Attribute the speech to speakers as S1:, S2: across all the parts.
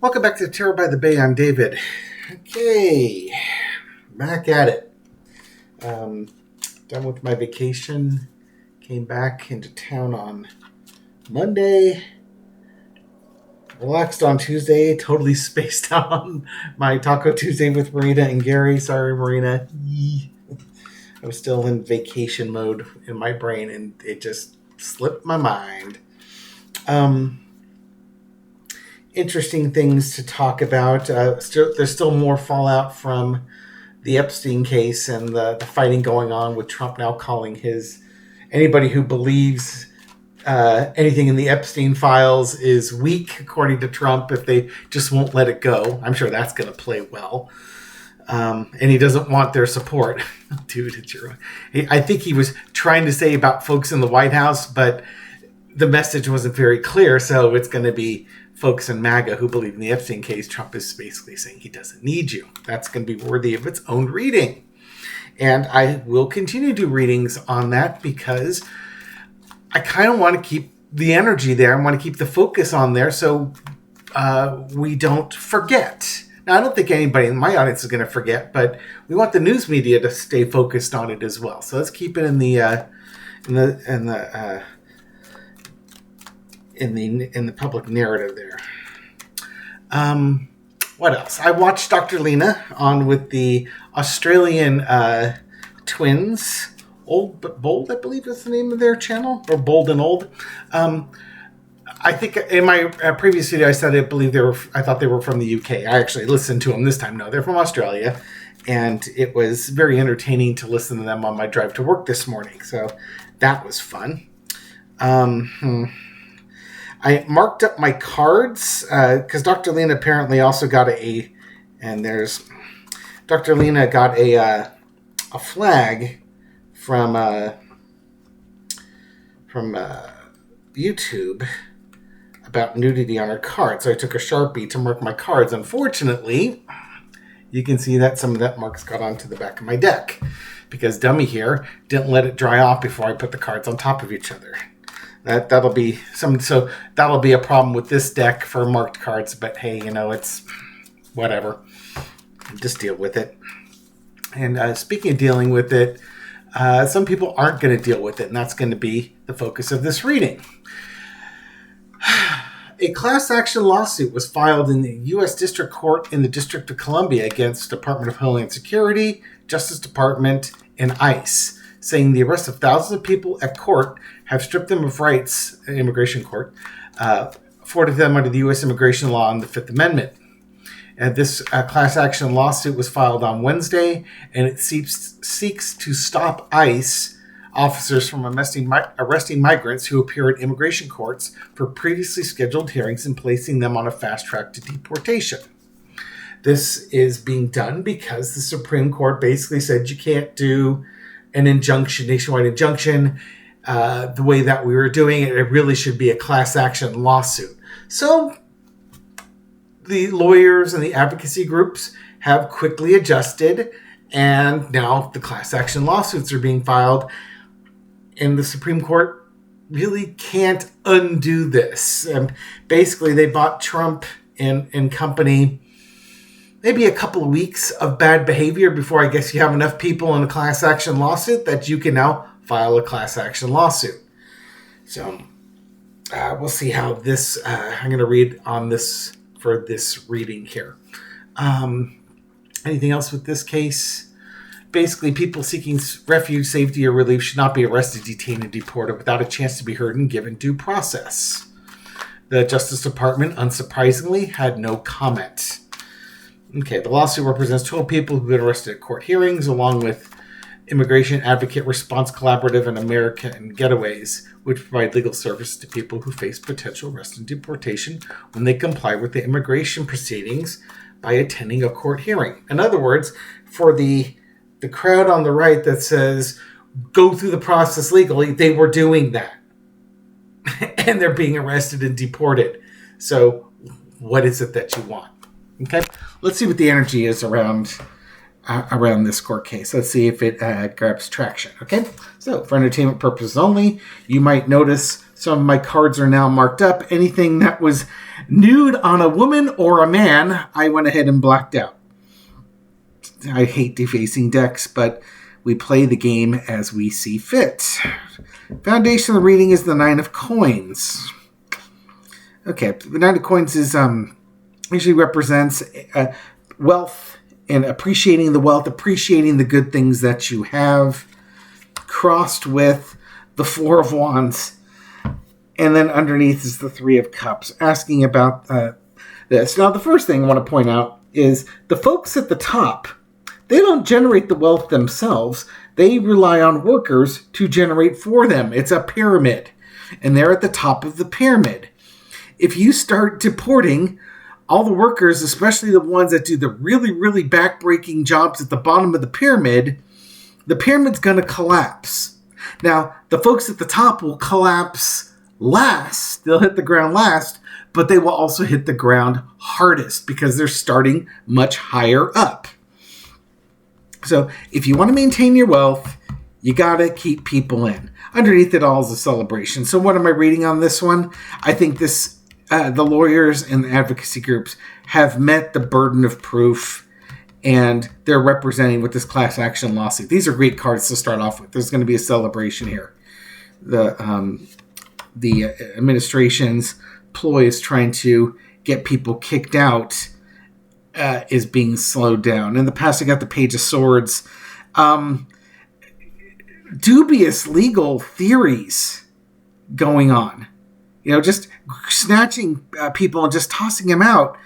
S1: Welcome back to Terror by the Bay. I'm David. Okay, back at it. Done with my vacation. Came back into town on Monday. Relaxed on Tuesday. Totally spaced out on my Taco Tuesday with Marina and Gary. Sorry, Marina. I was still in vacation mode in my brain, and it just slipped my mind. Interesting things to talk about. There's still more fallout from the Epstein case and the fighting going on with Trump now calling anybody who believes anything in the Epstein files is weak, according to Trump, if they just won't let it go. I'm sure that's going to play well. And he doesn't want their support. Dude, I think he was trying to say about folks in the White House, but the message wasn't very clear, so it's going to be folks in MAGA who believe in the Epstein case. Trump is basically saying he doesn't need you. That's going to be worthy of its own reading. And I will continue to do readings on that because I kind of want to keep the energy there. I want to keep the focus on there so we don't forget. Now, I don't think anybody in my audience is going to forget, but we want the news media to stay focused on it as well. So let's keep it in the public narrative there. What else? I watched Dr. Lena on with the Australian twins. Old but Bold, I believe is the name of their channel, or Bold and Old. I think in my previous video I said I thought they were from the UK. I actually listened to them this time. No, they're from Australia, and it was very entertaining to listen to them on my drive to work this morning. So that was fun. I marked up my cards because Dr. Lena apparently also got Dr. Lena got a flag from YouTube about nudity on her card. So I took a Sharpie to mark my cards. Unfortunately, you can see that some of that marks got onto the back of my deck because dummy here didn't let it dry off before I put the cards on top of each other. That'll be a problem with this deck for marked cards, but hey, it's whatever. Just deal with it. And speaking of dealing with it, some people aren't going to deal with it, and that's going to be the focus of this reading. A class action lawsuit was filed in the U.S. District Court in the District of Colombia against Department of Homeland Security, Justice Department, and ICE, saying the arrest of thousands of people at court have stripped them of rights, immigration court, afforded them under the U.S. immigration law and the Fifth Amendment. And this class action lawsuit was filed on Wednesday, and it seeks to stop ICE officers from arresting migrants who appear at immigration courts for previously scheduled hearings and placing them on a fast track to deportation. This is being done because the Supreme Court basically said you can't do an injunction, nationwide injunction, the way that we were doing it. It really should be a class action lawsuit. So the lawyers and the advocacy groups have quickly adjusted, and now the class action lawsuits are being filed, and the Supreme Court really can't undo this. And basically they bought Trump and company maybe a couple of weeks of bad behavior before I guess you have enough people in a class action lawsuit that you can now file a class action lawsuit. So we'll see how this, I'm going to read on this for this reading here. Anything else with this case? Basically, people seeking refuge, safety, or relief should not be arrested, detained, and deported without a chance to be heard and given due process. The Justice Department, unsurprisingly, had no comment. Okay, the lawsuit represents 12 people who've been arrested at court hearings, along with Immigration Advocate Response Collaborative and American Getaways, which provide legal services to people who face potential arrest and deportation when they comply with the immigration proceedings by attending a court hearing. In other words, for the crowd on the right that says, go through the process legally, they were doing that. And they're being arrested and deported. So what is it that you want? Okay, let's see what the energy is around this court case. Let's see if it grabs traction. Okay, so for entertainment purposes only, you might notice Some of my cards are now marked up. Anything that was nude on a woman or a man, I went ahead and blacked out. I hate defacing decks, but we play the game as we see fit. Foundation of the reading is the Nine of Coins. Okay, the Nine of Coins is usually represents wealth and appreciating the wealth, appreciating the good things that you have, crossed with the Four of Wands. And then underneath is the Three of Cups, asking about this. Now, the first thing I want to point out is the folks at the top, they don't generate the wealth themselves. They rely on workers to generate for them. It's a pyramid, and they're at the top of the pyramid. If you start deporting all the workers, especially the ones that do the really, really backbreaking jobs at the bottom of the pyramid's going to collapse. Now, the folks at the top will collapse last. They'll hit the ground last, but they will also hit the ground hardest because they're starting much higher up. So if you want to maintain your wealth, you got to keep people in. Underneath it all is a celebration. So what am I reading on this one? I think this the lawyers and the advocacy groups have met the burden of proof, and they're representing with this class action lawsuit. These are great cards to start off with. There's going to be a celebration here. The administration's ploy is trying to get people kicked out is being slowed down. In the past, I got the Page of Swords. Dubious legal theories going on. Just snatching people and just tossing them out.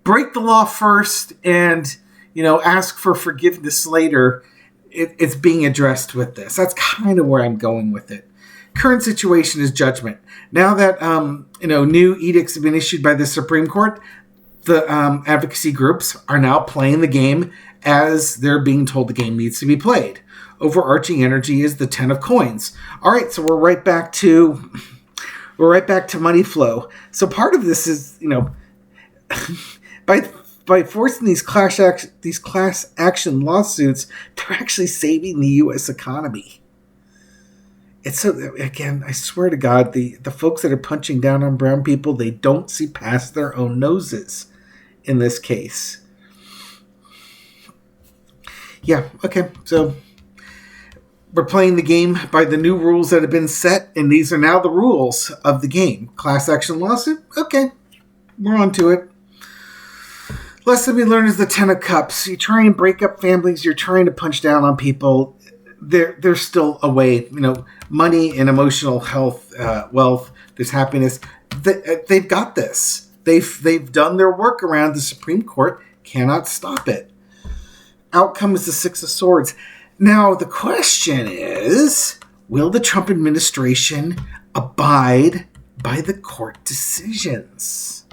S1: Break the law first and, ask for forgiveness later. It's being addressed with this. That's kind of where I'm going with it. Current situation is judgment. Now that, new edicts have been issued by the Supreme Court, the advocacy groups are now playing the game as they're being told the game needs to be played. Overarching energy is the Ten of Coins. All right, so we're right back to money flow. So part of this is, by forcing these class action lawsuits, they're actually saving the U.S. economy. It's so, again, I swear to God, the folks that are punching down on brown people, they don't see past their own noses in this case. Yeah, okay, so we're playing the game by the new rules that have been set, and these are now the rules of the game. Class action lawsuit? Okay, we're on to it. Lesson we learned is the Ten of Cups. You try and break up families, you're trying to punch down on people. There's still a way, money and emotional health, wealth, there's happiness. They've got this. They've done their work around. The Supreme Court cannot stop it. Outcome is the Six of Swords. Now, the question is, will the Trump administration abide by the court decisions?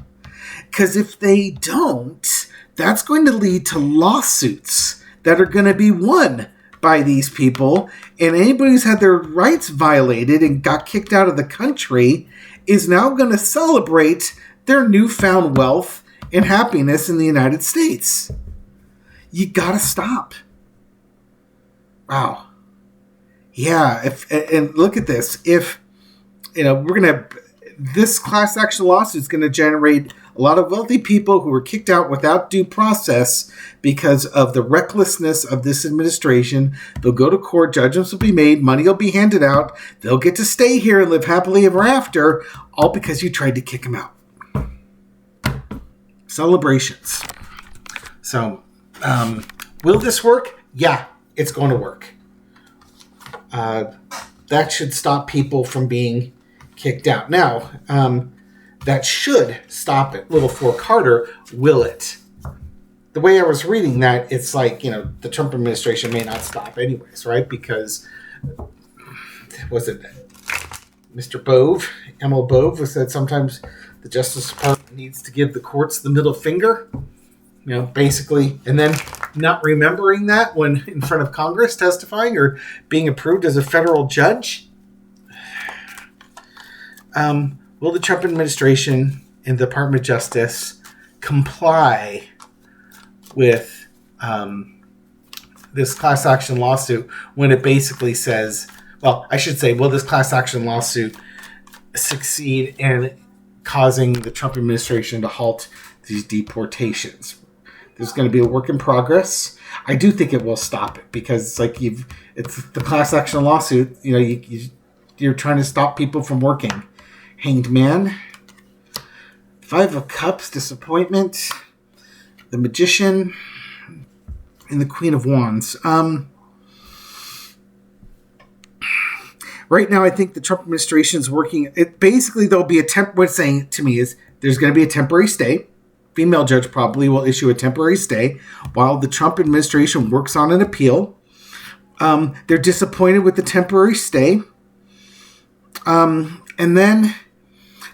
S1: Because if they don't, that's going to lead to lawsuits that are going to be won by these people, and anybody who's had their rights violated and got kicked out of the country is now going to celebrate their newfound wealth and happiness in the United States. You gotta stop. Wow. Yeah, and look at this. If, this class action lawsuit is going to generate a lot of wealthy people who were kicked out without due process because of the recklessness of this administration. They'll go to court, judgments will be made, money will be handed out, they'll get to stay here and live happily ever after, all because you tried to kick them out. Celebrations. So, will this work? Yeah, it's going to work. That should stop people from being kicked out. Now, that should stop it. Little for Carter, will it? The way I was reading that, it's like, the Trump administration may not stop anyways, right? Because, was it Mr. Bove, Emil Bove, who said sometimes the Justice Department needs to give the courts the middle finger, basically, and then not remembering that when in front of Congress testifying or being approved as a federal judge. Will the Trump administration and the Department of Justice comply with this class action lawsuit when it basically says, well, I should say, will this class action lawsuit succeed in causing the Trump administration to halt these deportations. There's going to be a work in progress. I do think it will stop it because it's the class action lawsuit. You're trying to stop people from working. Hanged Man, Five of Cups, disappointment, the Magician, and the Queen of Wands. Right now, I think the Trump administration is working. There'll be what it's saying to me is there's going to be a temporary stay. Female judge probably will issue a temporary stay while the Trump administration works on an appeal. They're disappointed with the temporary stay. And then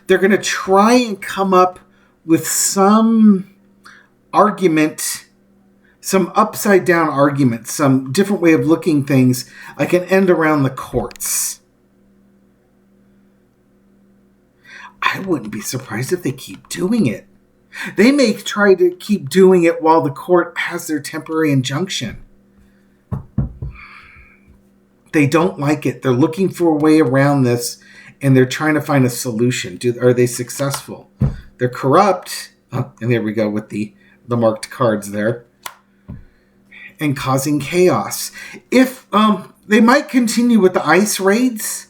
S1: they're going to try and come up with some argument, some upside down argument, some different way of looking things, like an end around the courts. I wouldn't be surprised if they keep doing it. They may try to keep doing it while the court has their temporary injunction. They don't like it. They're looking for a way around this, and they're trying to find a solution. Are they successful? They're corrupt. Oh, and there we go with the marked cards there. And causing chaos. If they might continue with the ICE raids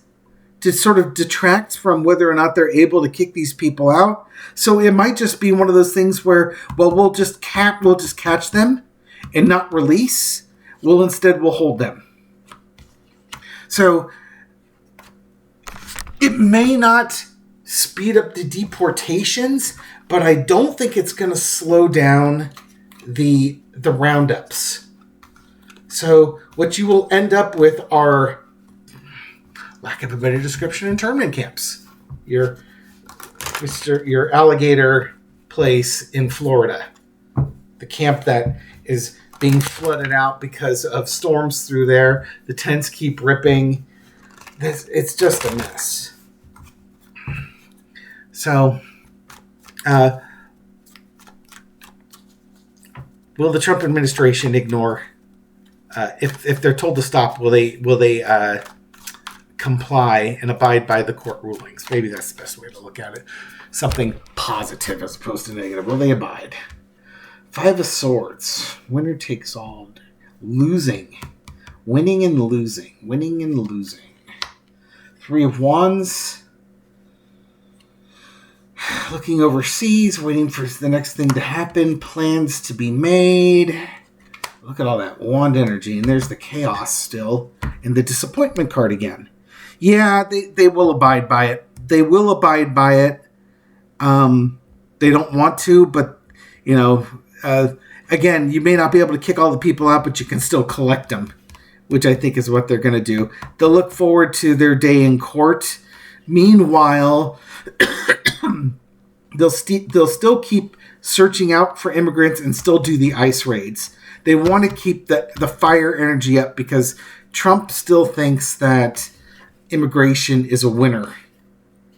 S1: to sort of detract from whether or not they're able to kick these people out. So it might just be one of those things where, we'll just catch them and not release. We'll hold them. So it may not speed up the deportations, but I don't think it's going to slow down the roundups. So what you will end up with are, lack of a better description, internment camps. Your alligator place in Florida. The camp that is being flooded out because of storms through there. The tents keep ripping. It's just a mess. So, will the Trump administration ignore? If they're told to stop, will they comply and abide by the court rulings? Maybe that's the best way to look at it. Something positive as opposed to negative. Will they abide? Five of Swords. Winner takes all. Losing. Winning and losing. Winning and losing. Three of Wands. Looking overseas, waiting for the next thing to happen. Plans to be made. Look at all that wand energy. And there's the chaos still. And the disappointment card again. Yeah, they will abide by it. They will abide by it. They don't want to, but, again, you may not be able to kick all the people out, but you can still collect them, which I think is what they're going to do. They'll look forward to their day in court. Meanwhile, they'll still keep searching out for immigrants and still do the ICE raids. They want to keep the fire energy up because Trump still thinks that immigration is a winner.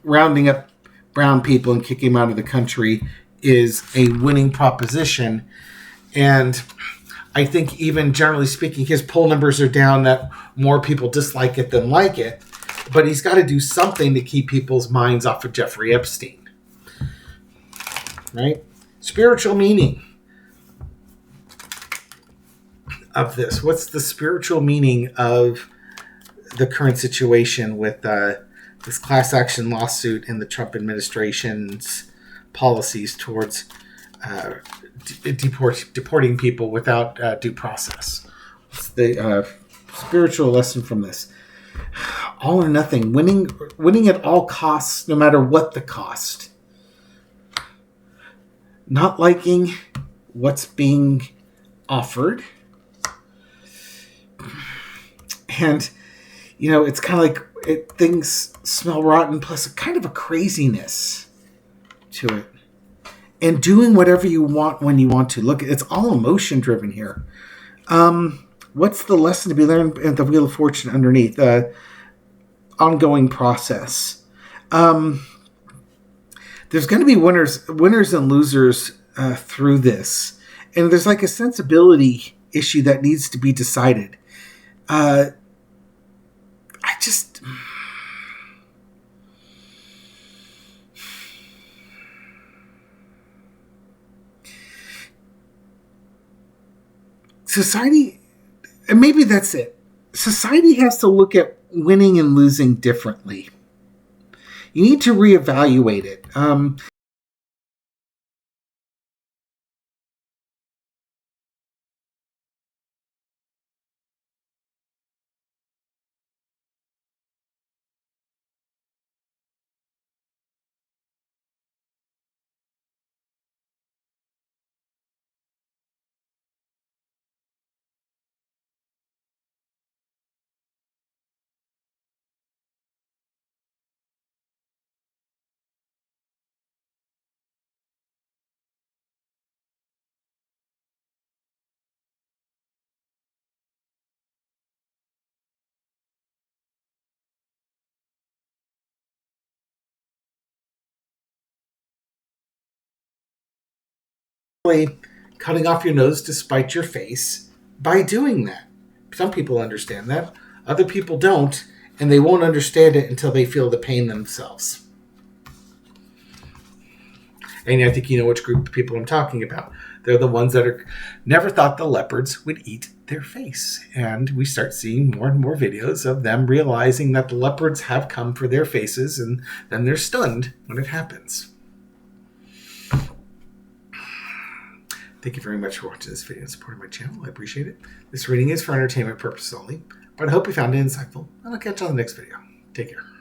S1: Rounding up brown people and kicking them out of the country is a winning proposition. And I think even generally speaking, his poll numbers are down that more people dislike it than like it. But he's got to do something to keep people's minds off of Jeffrey Epstein. Right? Spiritual meaning of this. What's the spiritual meaning of the current situation with this class action lawsuit and the Trump administration's policies towards deporting people without due process? What's the spiritual lesson from this? All or nothing. Winning at all costs, no matter what the cost. Not liking what's being offered. And, it's kind of like things smell rotten, plus kind of a craziness to it. And doing whatever you want when you want to. Look, it's all emotion driven here. What's the lesson to be learned at the Wheel of Fortune underneath? Ongoing process. There's going to be winners and losers through this. And there's like a sensibility issue that needs to be decided. society, and maybe that's it. Society has to look at winning and losing differently. You need to reevaluate it. Cutting off your nose to spite your face by doing that. Some people understand that, other people don't, and they won't understand it until they feel the pain themselves. And I think you know which group of people I'm talking about. They're the ones that never thought the leopards would eat their face. And we start seeing more and more videos of them realizing that the leopards have come for their faces, and then they're stunned when it happens. Thank you very much for watching this video and supporting my channel. I appreciate it. This reading is for entertainment purposes only, but I hope you found it insightful, and I'll catch you on the next video. Take care.